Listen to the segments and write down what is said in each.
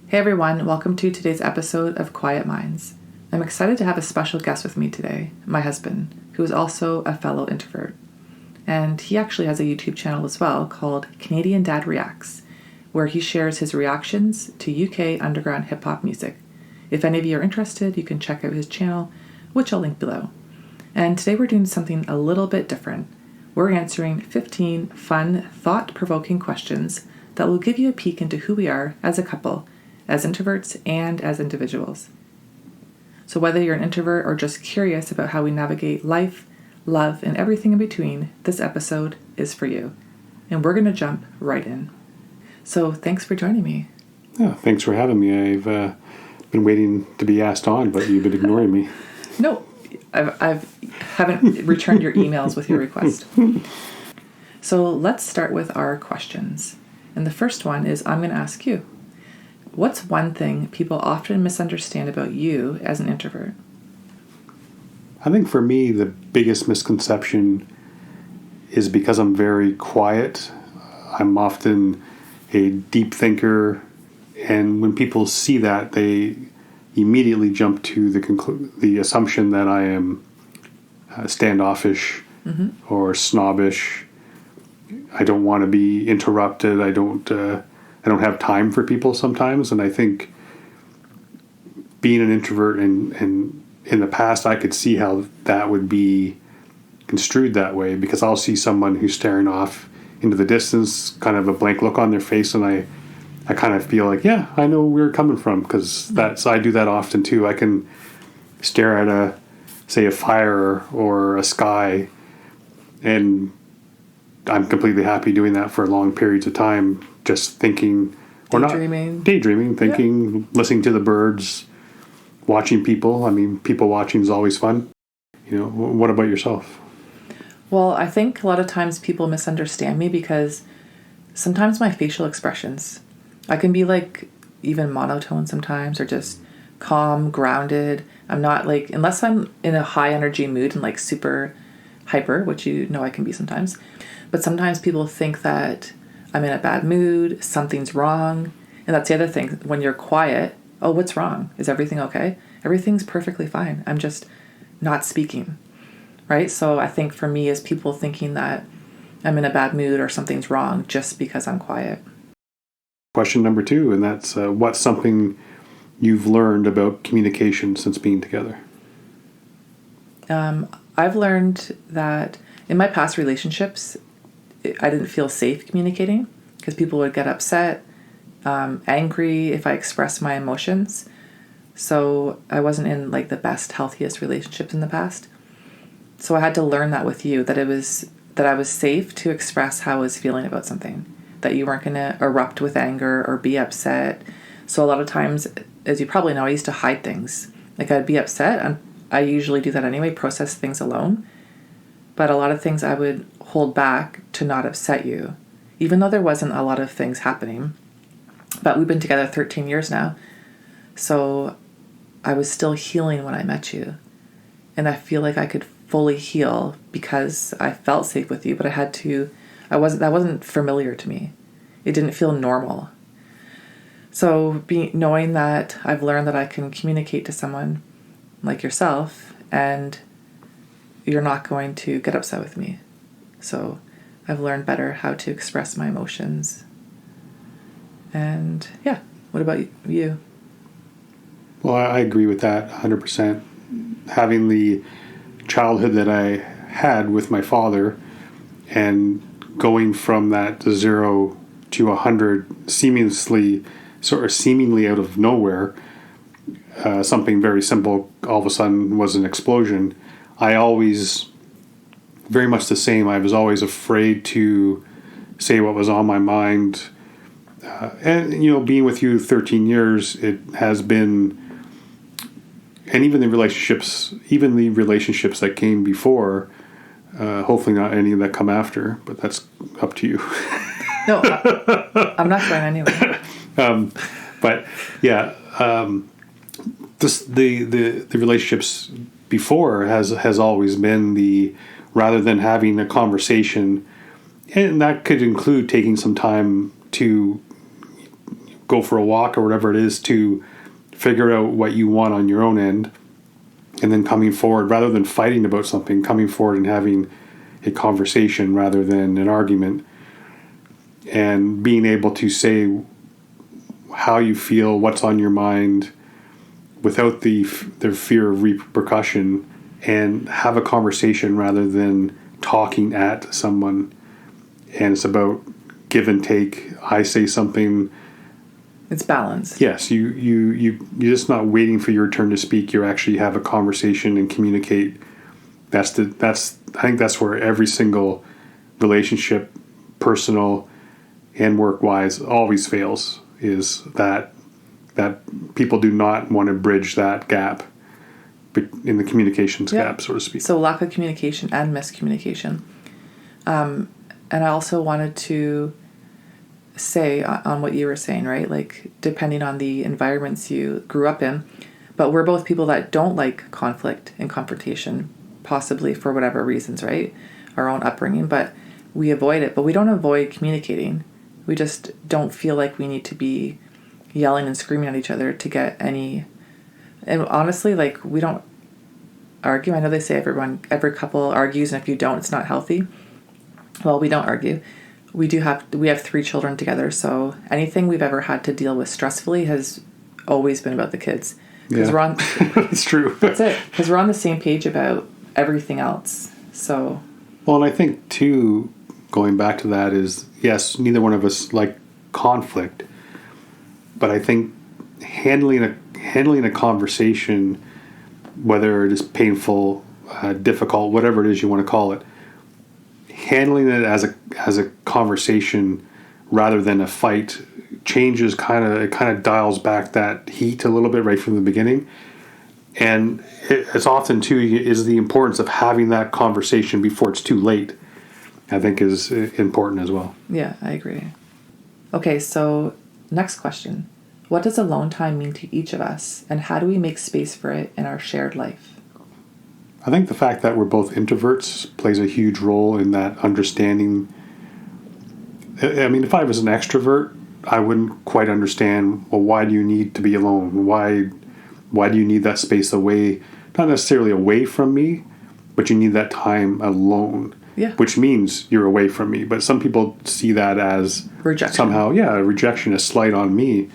Hey everyone, welcome to today's episode of Quiet Minds. I'm excited to have a special guest with me today, my husband, who is also a fellow introvert. And he actually has a YouTube channel as well called Canadian Dad Reacts, where he shares his reactions to UK underground hip-hop music. If any of you are interested, you can check out his channel, which I'll link below. And today we're doing something a little bit different. We're answering 15 fun, thought-provoking questions that will give you a peek into who we are as a couple, as introverts and as individuals. So whether you're an introvert or just curious about how we navigate life, love, and everything in between, this episode is for you. And we're going to jump right in. So thanks for joining me. Yeah, thanks for having me. I've been waiting to be asked on, but you've been ignoring me. No, I haven't returned your emails with your request. So let's start with our questions. And the first one is I'm going to ask you. What's one thing people often misunderstand about you as an introvert? I think for me, the biggest misconception is because I'm very quiet. I'm often a deep thinker, and when people see that, they immediately jump to the assumption that I am standoffish or snobbish. I don't want to be interrupted. I don't have time for people sometimes, and I think being an introvert and in the past, I could see how that would be construed that way, because I'll see someone who's staring off into the distance, kind of a blank look on their face, and I kind of feel like, yeah, I know where you're coming from, because I do that often too. I can stare at a fire or a sky, and I'm completely happy doing that for long periods of time, just thinking, or daydreaming, thinking, listening to the birds, watching people. I mean, people watching is always fun. You know, what about yourself? Well, I think a lot of times people misunderstand me because sometimes my facial expressions, I can be like even monotone sometimes, or just calm, grounded. I'm not like, unless I'm in a high energy mood and like super hyper, which you know I can be sometimes. But sometimes people think that I'm in a bad mood, something's wrong. And that's the other thing. When you're quiet, oh, what's wrong? Is everything okay? Everything's perfectly fine. I'm just not speaking, right? So I think for me is people thinking that I'm in a bad mood or something's wrong just because I'm quiet. Question number 2, and that's what's something you've learned about communication since being together? I've learned that in my past relationships, I didn't feel safe communicating because people would get upset, angry if I expressed my emotions. So I wasn't in like the best, healthiest relationships in the past. So I had to learn that with you, that I was safe to express how I was feeling about something, that you weren't going to erupt with anger or be upset. So a lot of times, as you probably know, I used to hide things. Like I'd be upset, and I usually do that anyway, process things alone. But a lot of things I would hold back to not upset you, even though there wasn't a lot of things happening. But we've been together 13 years now. So I was still healing when I met you. And I feel like I could fully heal because I felt safe with you, but that wasn't familiar to me. It didn't feel normal. So knowing that I've learned that I can communicate to someone like yourself and you're not going to get upset with me. So I've learned better how to express my emotions. And yeah, what about you? Well, I agree with that 100%. Having the childhood that I had with my father and going from that 0 to 100 seemingly out of nowhere, something very simple all of a sudden was an explosion. I always, very much the same, I was always afraid to say what was on my mind. And, you know, being with you 13 years, it has been, and even the relationships that came before, hopefully not any that come after, but that's up to you. No, I'm not going anywhere. But yeah, the relationships before has always been rather than having a conversation, and that could include taking some time to go for a walk or whatever it is to figure out what you want on your own end, and then coming forward rather than fighting about something, coming forward and having a conversation rather than an argument, and being able to say how you feel, what's on your mind, without the fear of repercussion, and have a conversation rather than talking at someone. And it's about give and take. I say something. It's balanced. Yes, you're just not waiting for your turn to speak. You actually have a conversation and communicate. I think that's where every single relationship, personal and work-wise, always fails, is that people do not want to bridge that gap in the communications gap, so to speak. So lack of communication and miscommunication. And I also wanted to say on what you were saying, right? Like, depending on the environments you grew up in, but we're both people that don't like conflict and confrontation, possibly for whatever reasons, right? Our own upbringing, but we avoid it. But we don't avoid communicating. We just don't feel like we need to be yelling and screaming at each other to get any. And honestly, like, we don't argue. I know they say every couple argues, and if you don't, it's not healthy. Well, we don't argue. We have 3 children together, so anything we've ever had to deal with stressfully has always been about the kids. Yeah, we're on, it's true. That's it, because we're on the same page about everything else. So. Well, and I think too, going back to that is, yes, neither one of us like conflict, but I think handling a conversation, whether it is painful, difficult, whatever it is you want to call it, handling it as a conversation rather than a fight changes it kind of dials back that heat a little bit right from the beginning. And it's often too is the importance of having that conversation before it's too late, I think, is important as well. Yeah, I agree. Okay, so next question. What does alone time mean to each of us, and how do we make space for it in our shared life? I think the fact that we're both introverts plays a huge role in that understanding. I mean, if I was an extrovert, I wouldn't quite understand, well, why do you need to be alone? Why do you need that space away, not necessarily away from me, but you need that time alone, which means you're away from me. But some people see that as rejection. Somehow, a rejection, a slight on me.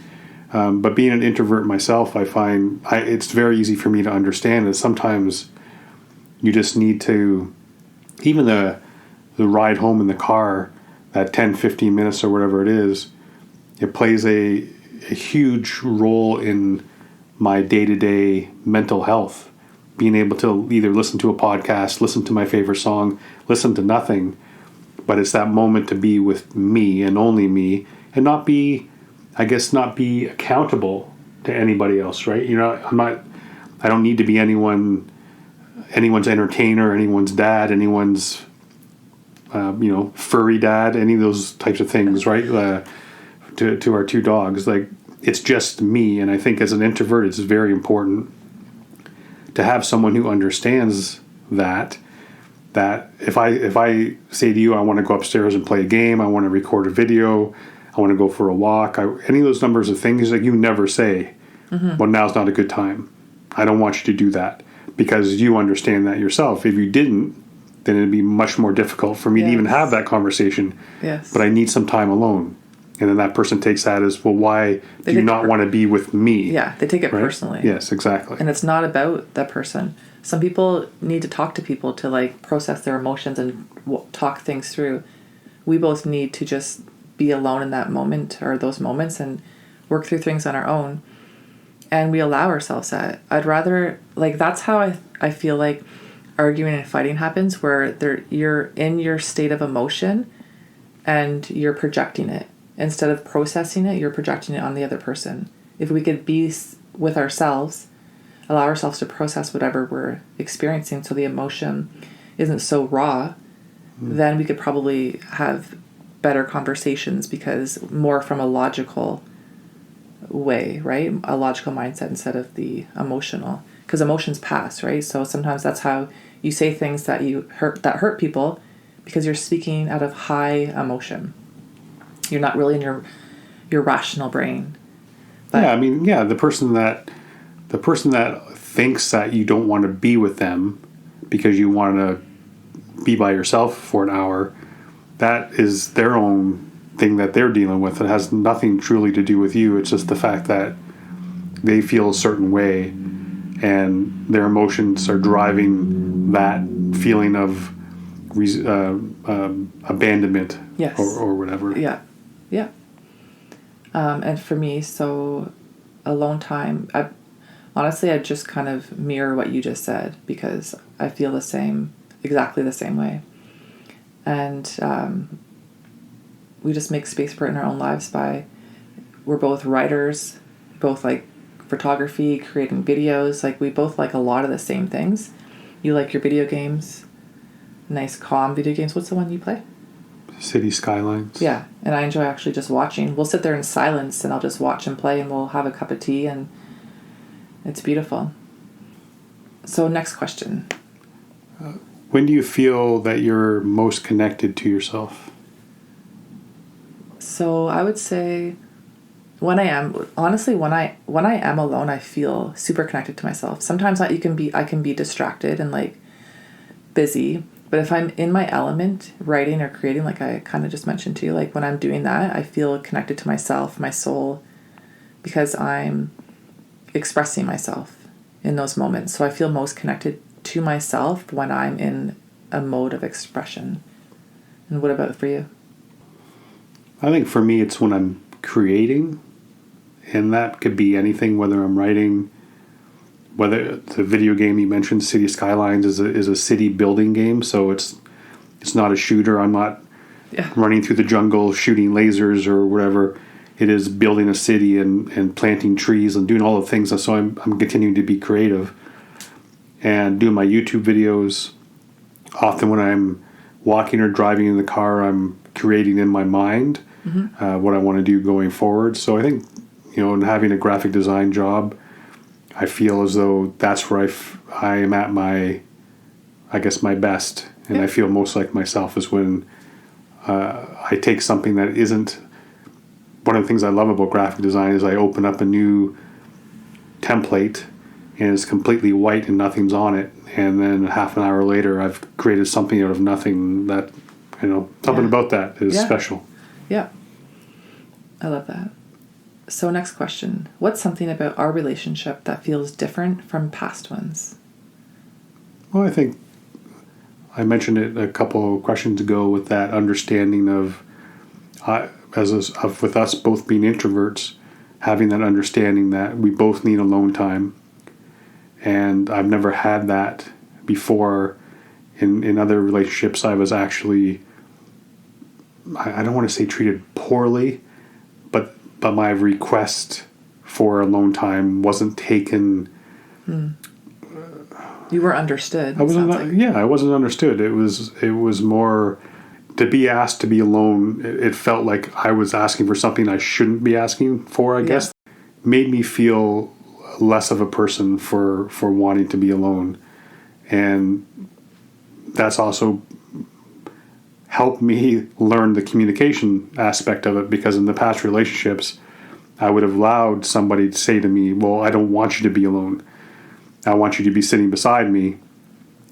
But being an introvert myself, I find it's very easy for me to understand that sometimes you just need to, even the ride home in the car, that 10, 15 minutes or whatever it is, it plays a huge role in my day-to-day mental health. Being able to either listen to a podcast, listen to my favorite song, listen to nothing, but it's that moment to be with me and only me, and not be accountable to anybody else, right? I don't need to be anyone's entertainer, anyone's dad, anyone's furry dad, any of those types of things, right? To our 2 dogs, like, it's just me. And I think as an introvert, it's very important to have someone who understands that if I say to you, I want to go upstairs and play a game, I want to record a video, I want to go for a walk, any of those numbers of things, like, you never say, well, now's not a good time. I don't want you to do that, because you understand that yourself. If you didn't, then it'd be much more difficult for me to even have that conversation. Yes. But I need some time alone. And then that person takes that as, well, why do you not want to be with me? Yeah, they take it personally. Yes, exactly. And it's not about that person. Some people need to talk to people to, like, process their emotions and talk things through. We both need to just be alone in that moment, or those moments, and work through things on our own. And we allow ourselves that. I'd rather, like, that's how I feel like arguing and fighting happens, where you're in your state of emotion and you're projecting it. Instead of processing it, you're projecting it on the other person. If we could be with ourselves, allow ourselves to process whatever we're experiencing so the emotion isn't so raw, then we could probably have better conversations, because more from a logical way, right? A logical mindset instead of the emotional. Because emotions pass, right? So sometimes that's how you say things that hurt people, because you're speaking out of high emotion. You're not really in your rational brain. But Yeah, I mean, yeah, the person that thinks that you don't want to be with them because you want to be by yourself for an hour, that is their own thing that they're dealing with. It has nothing truly to do with you. It's just the fact that they feel a certain way and their emotions are driving that feeling of abandonment yes. or whatever. Yeah. Yeah. And for me, so alone time, honestly, I just kind of mirror what you just said because I feel exactly the same way. And we just make space for it in our own lives we're both writers, both like photography, creating videos. Like we both like a lot of the same things. You like your video games, nice calm video games. What's the one you play? City Skylines. Yeah, and I enjoy actually just watching. We'll sit there in silence and I'll just watch and play and we'll have a cup of tea and it's beautiful. So next question. When do you feel that you're most connected to yourself? So I would say when I am alone, I feel super connected to myself. Sometimes I can be distracted and like busy, but if I'm in my element, writing or creating, like I kind of just mentioned to you, like when I'm doing that, I feel connected to myself, my soul, because I'm expressing myself in those moments. So I feel most connected to myself when I'm in a mode of expression. And what about for you? I think for me, it's when I'm creating, and that could be anything, whether I'm writing, whether the video game you mentioned, City Skylines, is a city building game, so it's not a shooter. I'm not running through the jungle shooting lasers or whatever. It is building a city and planting trees and doing all the things. So I'm continuing to be creative and doing my YouTube videos. Often when I'm walking or driving in the car, I'm creating in my mind what I want to do going forward. So I think, in having a graphic design job, I feel as though that's where I am at my best. And I feel most like myself is when I take something that isn't. One of the things I love about graphic design is I open up a new template and it's completely white and nothing's on it. And then half an hour later, I've created something out of nothing that, something about that is special. Yeah. I love that. So next question. What's something about our relationship that feels different from past ones? Well, I think I mentioned it a couple of questions ago with that understanding of, with us both being introverts, having that understanding that we both need alone time. And I've never had that before in other relationships. I was actually, I don't want to say treated poorly, but my request for alone time wasn't taken. You were understood. I wasn't understood. It was more to be asked to be alone. It felt like I was asking for something I shouldn't be asking for, I guess. Made me feel less of a person for wanting to be alone. And that's also helped me learn the communication aspect of it, because in the past relationships, I would have allowed somebody to say to me, well, I don't want you to be alone. I want you to be sitting beside me.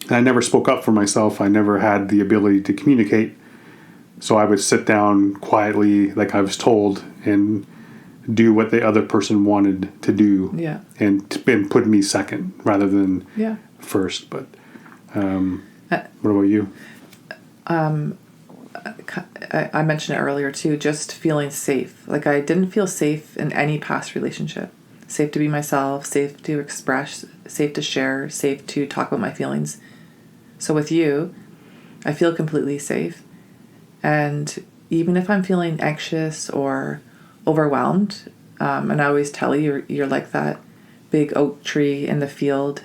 And I never spoke up for myself. I never had the ability to communicate. So I would sit down quietly, like I was told, and do what the other person wanted to do. Yeah. And put me second rather than first. But what about you? I mentioned it earlier too, just feeling safe. Like I didn't feel safe in any past relationship. Safe to be myself, safe to express, safe to share, safe to talk about my feelings. So with you, I feel completely safe. And even if I'm feeling anxious or overwhelmed, and I always tell you, you're like that big oak tree in the field,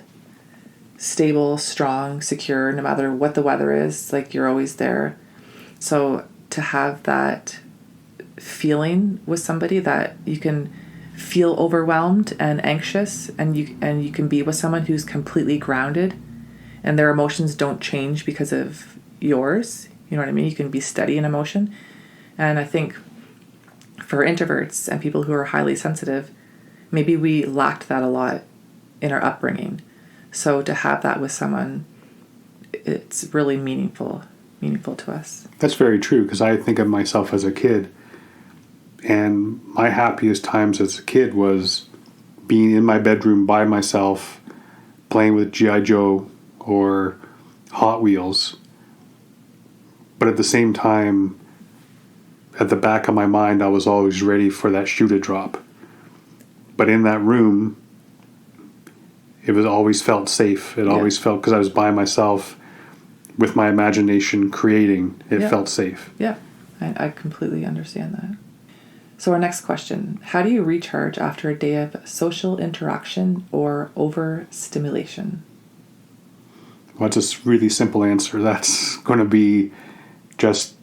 stable, strong, secure, no matter what the weather is, like you're always there. So to have that feeling with somebody that you can feel overwhelmed and anxious, and you can be with someone who's completely grounded and their emotions don't change because of yours. You know what I mean? You can be steady in emotion. And I think for introverts and people who are highly sensitive, maybe we lacked that a lot in our upbringing. So to have that with someone, it's really meaningful to us. That's very true, because I think of myself as a kid, and my happiest times as a kid was being in my bedroom by myself, playing with G.I. Joe or Hot Wheels. But at the same time, at the back of my mind, I was always ready for that shoe to drop. But in that room, it was always felt safe. It always felt, because I was by myself with my imagination creating, it felt safe. Yeah, I completely understand that. So our next question, how do you recharge after a day of social interaction or overstimulation? Well, it's a really simple answer. That's going to be just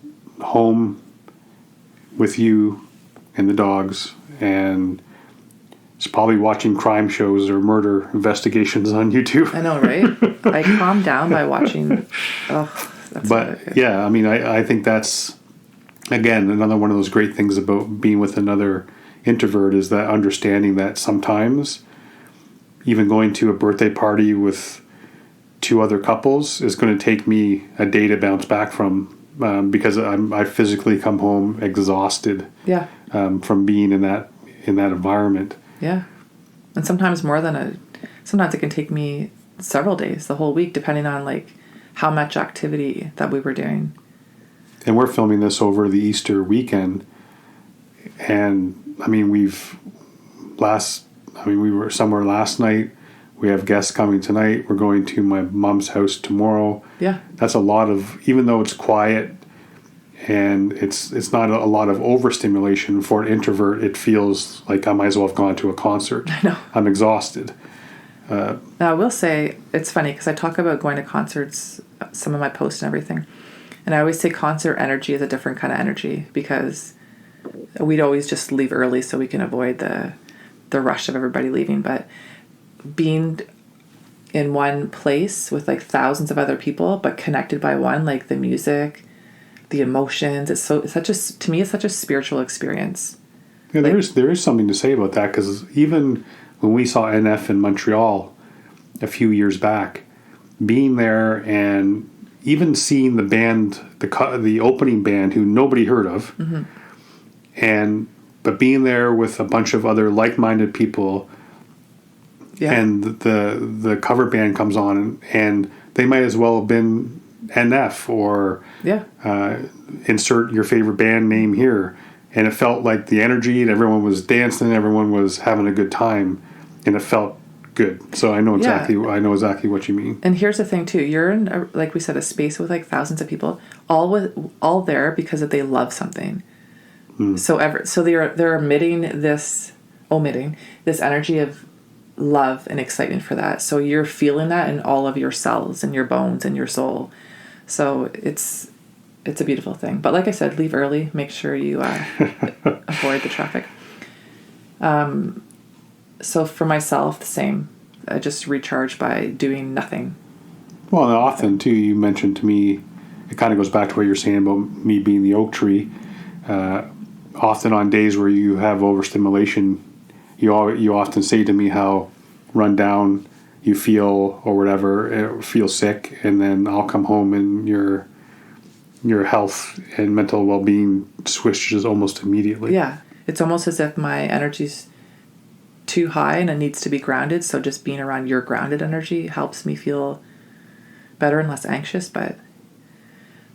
home with you and the dogs, and it's probably watching crime shows or murder investigations on YouTube. I know, right? I calm down by watching. But yeah, I mean, I think that's, again, another one of those great things about being with another introvert, is that understanding that sometimes even going to a birthday party with two other couples is going to take me a day to bounce back from, because I physically come home exhausted. Yeah. From being in that environment. Yeah. And sometimes sometimes it can take me several days, the whole week, depending on like how much activity that we were doing. And we're filming this over the Easter weekend. And I mean, we were somewhere last night. We have guests coming tonight. We're going to my mom's house tomorrow. Yeah. That's a lot of, even though it's quiet and it's not a lot of overstimulation for an introvert, it feels like I might as well have gone to a concert. I know. I'm exhausted. Now, I will say, it's funny because I talk about going to concerts, some of my posts and everything. And I always say concert energy is a different kind of energy, because we'd always just leave early so we can avoid the rush of everybody leaving. But being in one place with like thousands of other people, but connected by one, like the music, the emotions, to me, it's such a spiritual experience. Yeah, there is something to say about that, because even when we saw NF in Montreal a few years back, being there and even seeing the band, the opening band, who nobody heard of, but being there with a bunch of other like-minded people, and the cover band comes on, and they might as well have been NF or insert your favorite band name here, and it felt like the energy, and everyone was dancing, everyone was having a good time, and it felt good. So I know exactly what you mean. And here's the thing too: you're in, like we said, a space with like thousands of people, all there because they love something. So they're emitting this energy of love and excitement for that. So you're feeling that in all of your cells and your bones and your soul. So it's a beautiful thing. But like I said, leave early. Make sure you avoid the traffic. So for myself, the same. I just recharge by doing nothing. Well, and often too, you mentioned to me, it kind of goes back to what you're saying about me being the oak tree. Often on days where you have overstimulation, you often say to me how run down you feel or whatever, feel sick, and then I'll come home and your health and mental well-being switches almost immediately. Yeah, it's almost as if my energy's too high and it needs to be grounded. So just being around your grounded energy helps me feel better and less anxious. But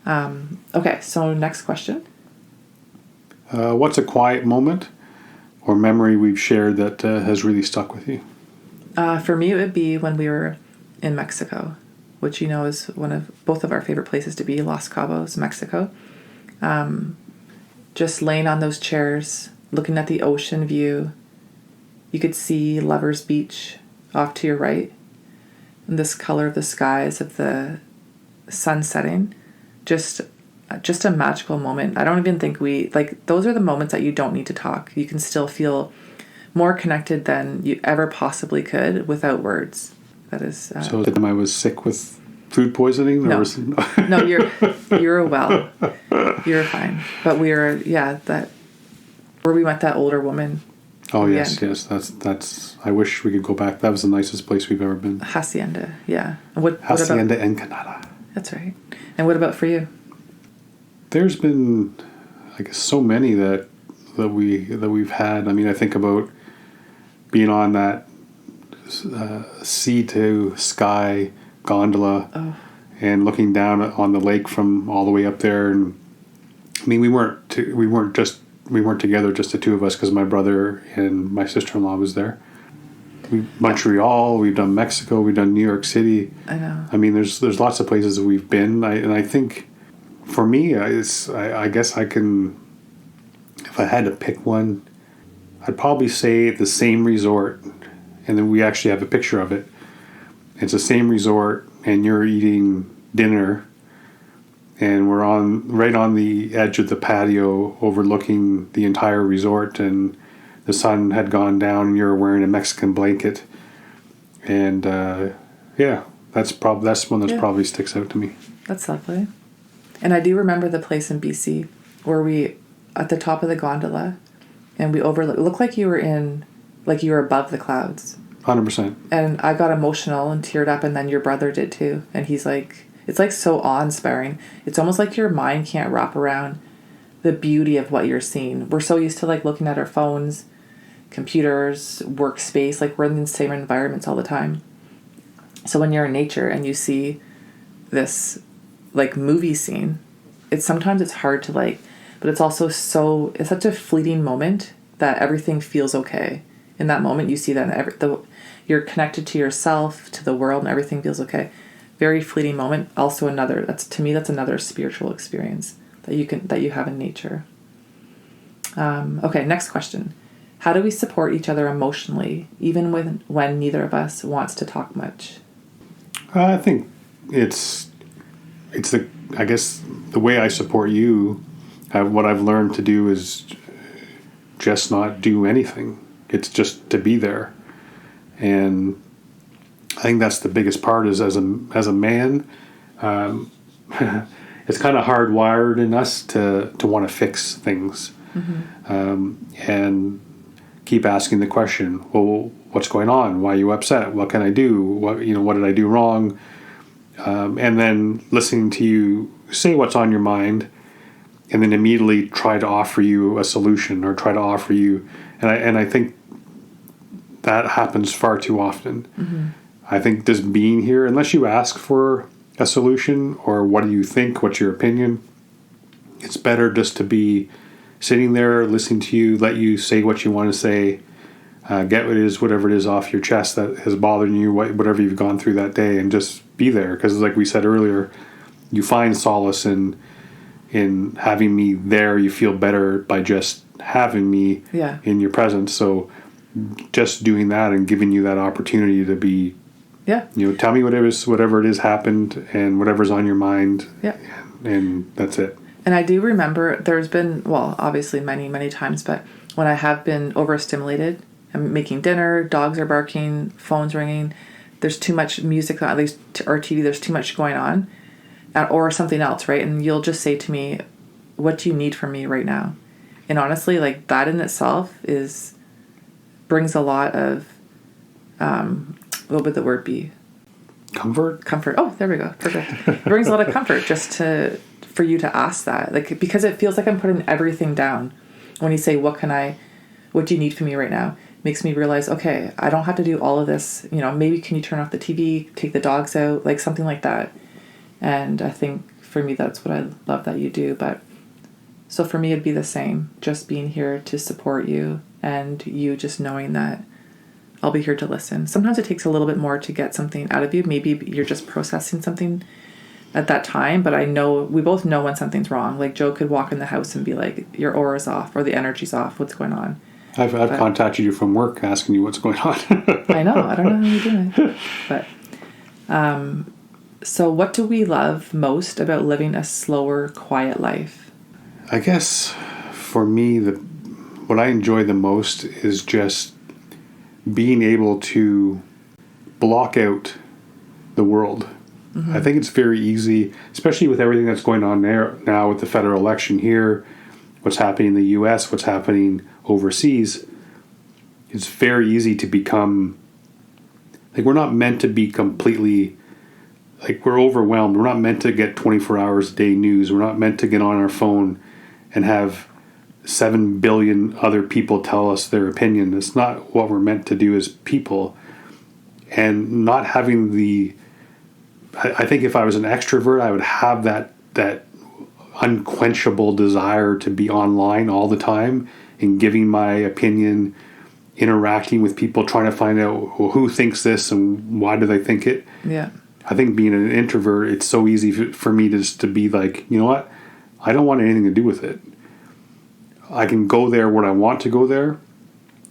okay, so next question. What's a quiet moment or memory we've shared that has really stuck with you? For me, it would be when we were in Mexico, which is both of our favorite places to be, Los Cabos, Mexico. Just laying on those chairs, looking at the ocean view. You could see Lover's Beach off to your right, and this color of the skies of the sun setting. Just a magical moment. I don't even think those are the moments that you don't need to talk. You can still feel more connected than you ever possibly could without words. That is. So the time I was sick with food poisoning? No, no, you're well. You're fine. But where we met that older woman. Oh yes, yes. That's. I wish we could go back. That was the nicest place we've ever been. Hacienda, yeah. And what Hacienda about, Encanada. that's right. And what about for you? There's been, I guess, so many that we've had. I mean, I think about being on that sea to sky gondola and looking down on the lake from all the way up there. And I mean, we weren't together, just the two of us, because my brother and my sister-in-law was there. Montreal, we've done Mexico, we've done New York City. I know. I mean, there's lots of places that we've been, and I think for me, I guess I can, if I had to pick one, I'd probably say the same resort, and then we actually have a picture of it. It's the same resort, and you're eating dinner, and we're right on the edge of the patio overlooking the entire resort, and the sun had gone down and you're wearing a Mexican blanket. And that's one that probably sticks out to me. That's lovely. And I do remember the place in BC where we, at the top of the gondola, and we overlooked, it looked like you were above the clouds. 100%. And I got emotional and teared up, and then your brother did too. And he's like, it's like so awe-inspiring. It's almost like your mind can't wrap around the beauty of what you're seeing. We're so used to like looking at our phones, computers, workspace, like we're in the same environments all the time. So when you're in nature and you see this like movie scene, sometimes it's hard to like, but it's also it's such a fleeting moment that everything feels okay. In that moment, you see that you're connected to yourself, to the world, and everything feels okay. Very fleeting moment. Also that's another spiritual experience that you have in nature. Okay, next question. How do we support each other emotionally, even when neither of us wants to talk much? I think it's I guess the way I support you, what I've learned to do is just not do anything. It's just to be there. And I think that's the biggest part is as a man, it's kind of hardwired in us to want to fix things. And keep asking the question, well, what's going on? Why are you upset? What can I do? What did I do wrong? And then listening to you say what's on your mind, and then immediately try to offer you a solution or try to offer you. And I think that happens far too often. I think just being here, unless you ask for a solution or what do you think, what's your opinion, it's better just to be sitting there, listening to you, let you say what you want to say, get whatever it is off your chest that has bothered you, whatever you've gone through that day, and just be there. Because like we said earlier, you find solace in having me there. You feel better by just having me in your presence. So just doing that and giving you that opportunity to be, tell me whatever it is happened and whatever's on your mind, and that's it. And I do remember there's been, well, obviously many, many times, but when I have been overstimulated, I'm making dinner, dogs are barking, phone's ringing, there's too much music on, at least, or TV, there's too much going on, or something else, right? And you'll just say to me, what do you need from me right now? And honestly, like that in itself brings a lot of, what would the word be? Comfort. Oh, there we go. Perfect. It brings a lot of comfort just for you to ask that, like, because it feels like I'm putting everything down. When you say, what do you need from me right now? It makes me realize, okay, I don't have to do all of this. Maybe can you turn off the TV, take the dogs out, like something like that. And I think for me, that's what I love that you do. But so for me, it'd be the same, just being here to support you and you just knowing that I'll be here to listen. Sometimes it takes a little bit more to get something out of you. Maybe you're just processing something at that time, but we both know when something's wrong. Like Joe could walk in the house and be like, your aura's off or the energy's off. What's going on? I've contacted you from work asking you what's going on. I know. I don't know how you do it. But, so what do we love most about living a slower, quiet life? I guess for me, what I enjoy the most is just being able to block out the world. I think it's very easy, especially with everything that's going on there now with the federal election here, what's happening in the U.S., what's happening overseas. it's very easy to become, like, we're not meant to be completely, like, we're overwhelmed. We're not meant to get 24 hours a day news. We're not meant to get on our phone and have 7 billion other people tell us their opinion. It's not what we're meant to do as people. And not having I think if I was an extrovert, I would have that unquenchable desire to be online all the time and giving my opinion, interacting with people, trying to find out who thinks this and why do they think it. Yeah. I think being an introvert, it's so easy for me to be like, you know what? I don't want anything to do with it. I can go there when I want to go there,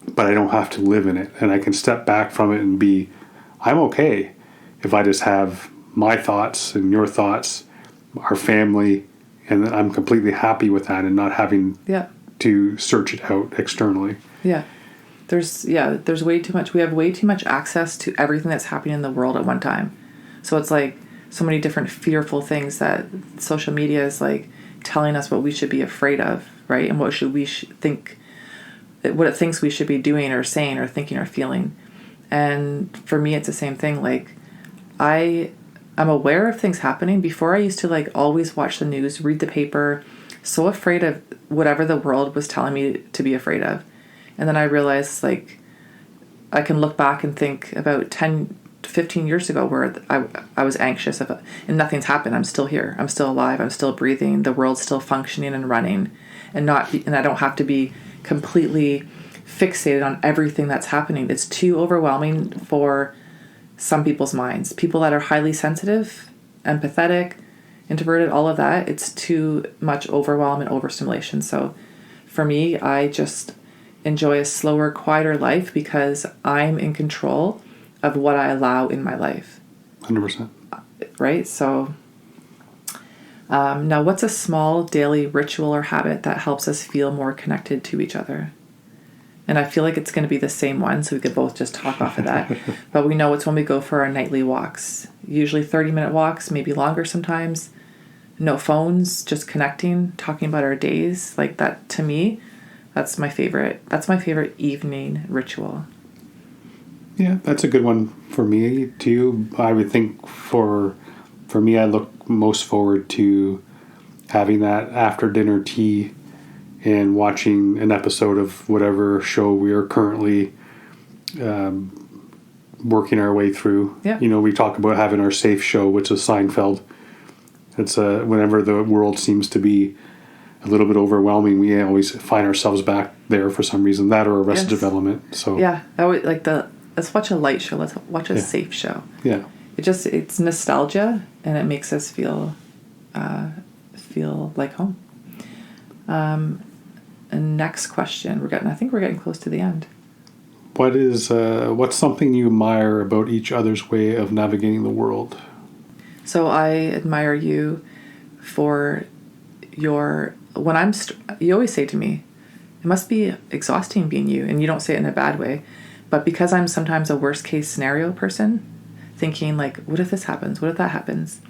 but I don't have to live in it. And I can step back from it and be, I'm okay if I just have my thoughts and your thoughts, our family, and I'm completely happy with that and not having to search it out externally. Yeah. There's way too much. We have way too much access to everything that's happening in the world at one time. So it's like so many different fearful things that social media is like telling us what we should be afraid of, right? And what should we think, what it thinks we should be doing or saying or thinking or feeling. And for me, it's the same thing. Like, I'm aware of things happening. Before, I used to like always watch the news, read the paper, so afraid of whatever the world was telling me to be afraid of. And then I realized, like, I can look back and think about 10 to 15 years ago where I was anxious of it, and nothing's happened. I'm still here. I'm still alive. I'm still breathing. The world's still functioning and running, and I don't have to be completely fixated on everything that's happening. It's too overwhelming for some people's minds. People that are highly sensitive, empathetic, introverted, all of that, it's too much overwhelm and overstimulation. So for me, I just enjoy a slower, quieter life because I'm in control of what I allow in my life. 100%. Right? So now, what's a small daily ritual or habit that helps us feel more connected to each other? And I feel like it's going to be the same one, so we could both just talk off of that. But we know it's when we go for our nightly walks. Usually 30-minute walks, maybe longer sometimes. No phones, just connecting, talking about our days. Like that, to me, that's my favorite. That's my favorite evening ritual. Yeah, that's a good one for me too. I would think for me, I look most forward to having that after dinner tea and watching an episode of whatever show we are currently working our way through. Yeah. You know, we talk about having our safe show, which is Seinfeld. It's whenever the world seems to be a little bit overwhelming, we always find ourselves back there for some reason. That or Arrested Development. So yeah, I would like let's watch a light show. Let's watch a safe show. Yeah. It's nostalgia, and it makes us feel like home. And next question, I think we're getting close to the end. What's something you admire about each other's way of navigating the world? So I admire you for you always say to me, it must be exhausting being you, and you don't say it in a bad way, but because I'm sometimes a worst case scenario person, thinking like, what if this happens? What if that happens?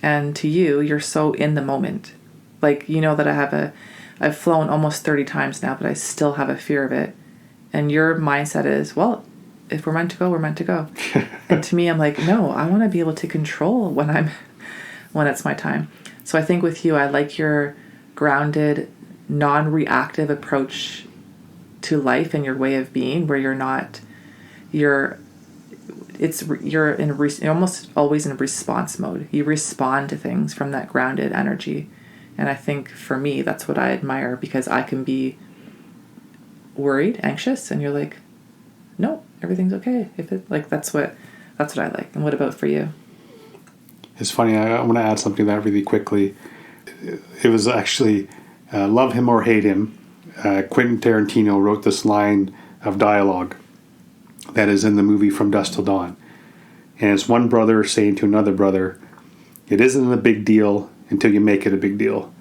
And to you, you're so in the moment. Like, you know that I've flown almost 30 times now, but I still have a fear of it. And your mindset is, well, if we're meant to go, we're meant to go. And to me, I'm like, no, I want to be able to control when it's my time. So I think with you, I like your grounded, non-reactive approach to life and your way of being, where you're almost always in response mode. You respond to things from that grounded energy. And I think for me, that's what I admire, because I can be worried, anxious, and you're like, no, everything's okay. That's what I like. And what about for you? It's funny. I want to add something to that really quickly. It was actually Love Him or Hate Him. Quentin Tarantino wrote this line of dialogue that is in the movie From Dusk Till Dawn. And it's one brother saying to another brother, it isn't a big deal until you make it a big deal.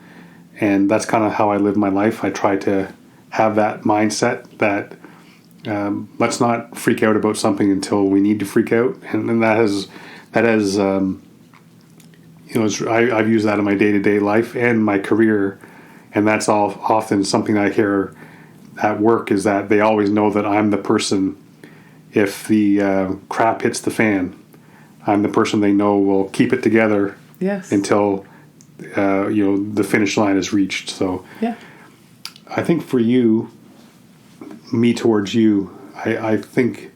And that's kind of how I live my life. I try to have that mindset that let's not freak out about something until we need to freak out. And that has I've used that in my day-to-day life and my career. And that's all often something I hear at work is that they always know that I'm the person. If the crap hits the fan, I'm the person they know will keep it together Yes. until the finish line is reached. So Yeah. I think for you, me towards you, I think,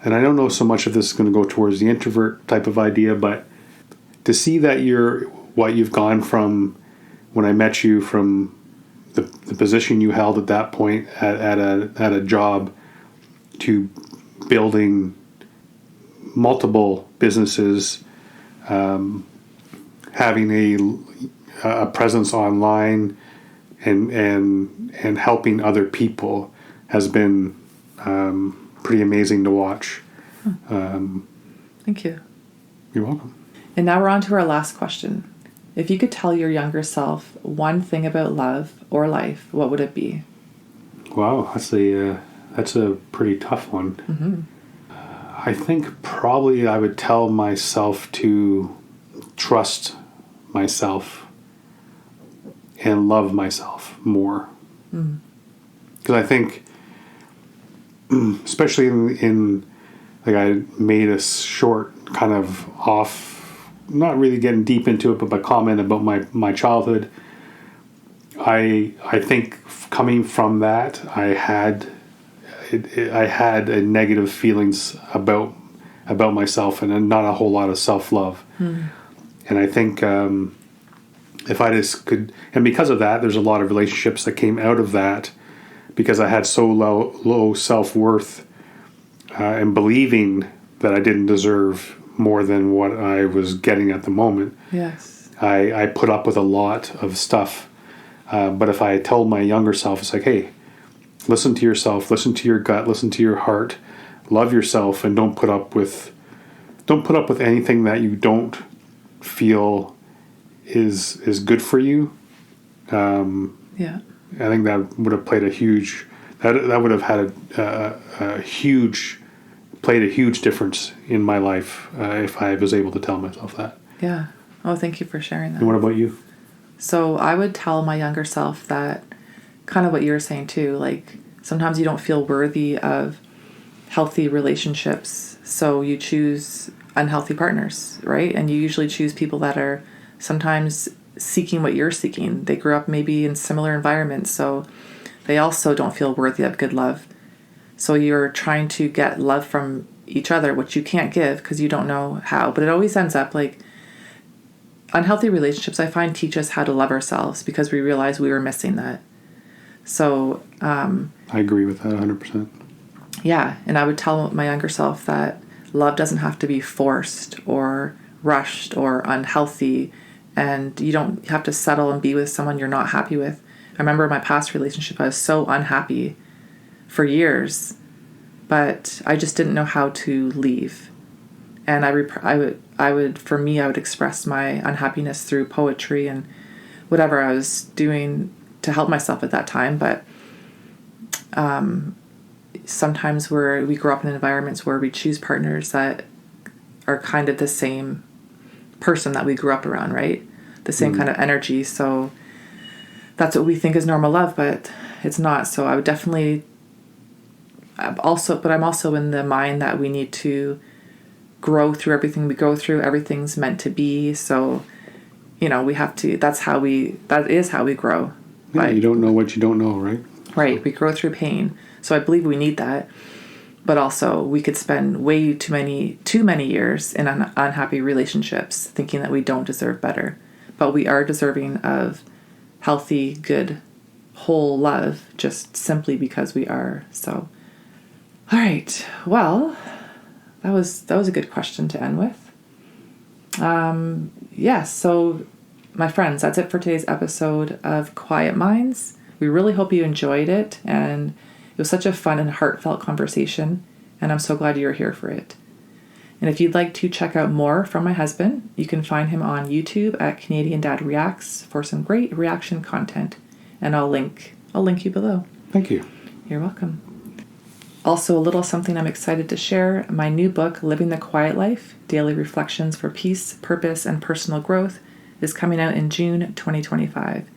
and I don't know so much if this is going to go towards the introvert type of idea, but to see that what you've gone from when I met you, from the position you held at that point at a job, to building multiple businesses, having a presence online, and helping other people has been pretty amazing to watch. Thank you. You're welcome. And now we're on to our last question. If you could tell your younger self one thing about love or life, what would it be? Wow, that's a pretty tough one. Mm-hmm. I think probably I would tell myself to trust myself and love myself more. Because I think, especially in like, I made a short kind of off, not really getting deep into it, but a comment about my childhood. I think coming from that, I had a negative feelings about myself, and not a whole lot of self-love. And I think if I just could, and because of that, there's a lot of relationships that came out of that, because I had so low self-worth, and believing that I didn't deserve more than what I was getting at the moment. Yes. I put up with a lot of stuff. But if I told my younger self, it's like, hey, listen to yourself, listen to your gut, listen to your heart, love yourself, and don't put up with anything that you don't feel is good for you. Yeah. I think that would have played a huge, that would have had played a huge difference in my life, if I was able to tell myself that. Yeah. Oh, thank you for sharing that. And what about you? So I would tell my younger self that, kind of what you were saying too, like sometimes you don't feel worthy of healthy relationships, so you choose unhealthy partners, right? And you usually choose people that are sometimes seeking what you're seeking. They grew up maybe in similar environments, so they also don't feel worthy of good love. So you're trying to get love from each other, which you can't give because you don't know how. But it always ends up like, unhealthy relationships, I find, teach us how to love ourselves because we realize we were missing that. So I agree with that 100%. Yeah, and I would tell my younger self that love doesn't have to be forced or rushed or unhealthy, and you don't have to settle and be with someone you're not happy with. I remember in my past relationship, I was so unhappy for years, but I just didn't know how to leave. And I would express my unhappiness through poetry and whatever I was doing to help myself at that time. But sometimes we grow up in environments where we choose partners that are kind of the same person that we grew up around, right? The same kind of energy. So that's what we think is normal love, but it's not. So I would definitely I'm also in the mind that we need to grow through everything we go through. Everything's meant to be. So, we have to, that is how we grow. Yeah, you don't know what you don't know, right? Right. We grow through pain. So I believe we need that. But also we could spend way too many years in unhappy relationships thinking that we don't deserve better. But we are deserving of healthy, good, whole love just simply because we are. So, all right. Well, that was a good question to end with. Yes. So, my friends, that's it for today's episode of Quiet Minds. We really hope you enjoyed it, and it was such a fun and heartfelt conversation, and I'm so glad you're here for it. And if you'd like to check out more from my husband, you can find him on YouTube at Canadian Dad Reacts for some great reaction content, and I'll link you below. Thank you. You're welcome. Also, a little something I'm excited to share. My new book, Living the Quiet Life, Daily Reflections for Peace, Purpose, and Personal Growth, is coming out in June 2025.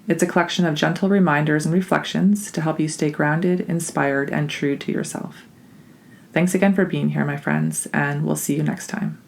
It's a collection of gentle reminders and reflections to help you stay grounded, inspired, and true to yourself. Thanks again for being here, my friends, and we'll see you next time.